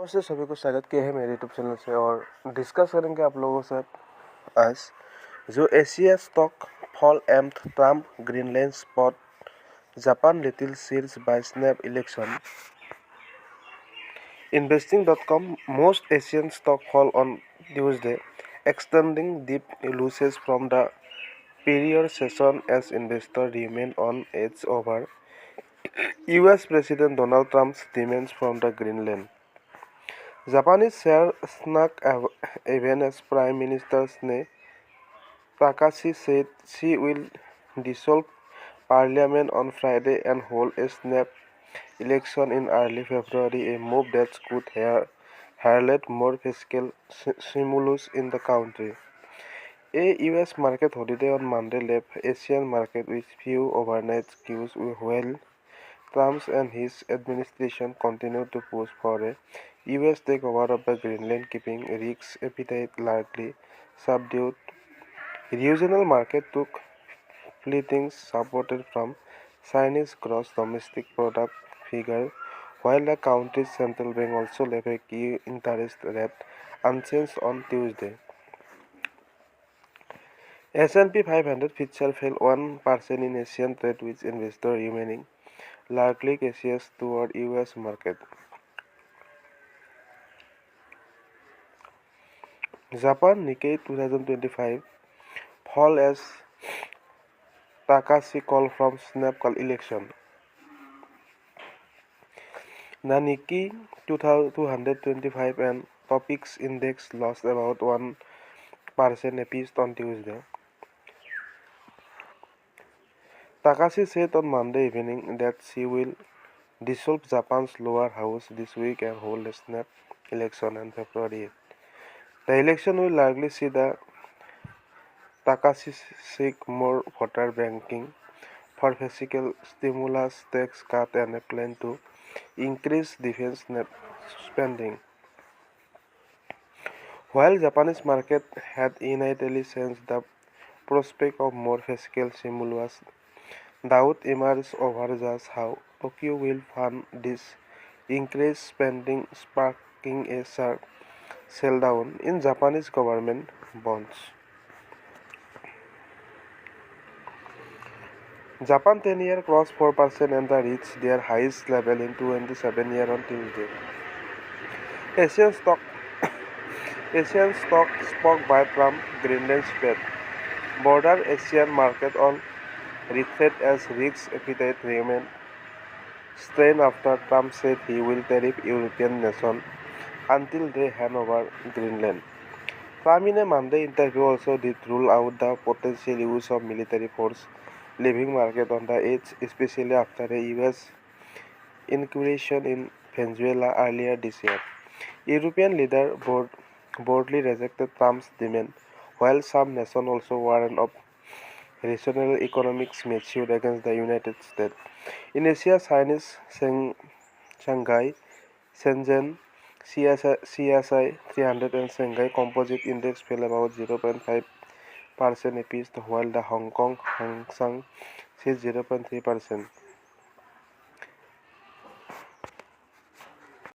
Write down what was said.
नमस्ते सभी को, स्वागत किया है मेरे यूट्यूब चैनल से। और डिस्कस करेंगे आप लोगों से आज जो Asia stock fall amid Trump Greenland spot Japan little seals by snap election. Investing.com most Asian stock fall on Tuesday, extending deep losses from the prior session as investors remain on edge over US President Donald Trump's demands from the Greenland. Japanese share snuck even as Prime Minister Sanae Takaichi said she will dissolve parliament on Friday and hold a snap election in early February, a move that could herald more fiscal stimulus in the country. A US market holiday on Monday left Asian market with few overnight queues while Trump and his administration continue to push for a US takeover of the Greenland, keeping risk appetite largely subdued. Regional market took fleeting support from Chinese gross domestic product figure, while the country's central bank also left a key interest rate unchanged on Tuesday. S&P 500 future fell 1% in Asian trade, with investors remaining largely cautious toward US market. Japan Nikkei 2025 fall as Takaichi call from snap call election. The Nikkei 225 and Topics Index lost about 1% apiece on Tuesday. Takaichi said on Monday evening that she will dissolve Japan's lower house this week and hold a snap election on February 8. The election will likely see the Takaichi seek more voter banking for fiscal stimulus, tax cut, and a plan to increase defense spending. While Japanese market had initially sensed the prospect of more fiscal stimulus, doubt emerged over just how Tokyo will fund this increased spending, sparking a sharp sell-down in Japanese government bonds. Japan 10-year crossed 4% and reached their highest level in 27 years on Tuesday. Asian stock spoke by Trump-Greenland spat. Broader Asian market on retreat as risk appetite remained strained after Trump said he will tariff European nations until they hand over Greenland. Trump in a Monday interview also did rule out the potential use of military force, leaving market on the edge, especially after a US incursion in Venezuela earlier this year. European leaders boldly rejected Trump's demand, while some nations also warned of regional economics matured against the United States. In Asia, Chinese Shanghai, Shenzhen, CSI 300 and Shanghai Composite Index fell about 0.5% apiece, while the Hong Kong Hang Seng seized 0.3%.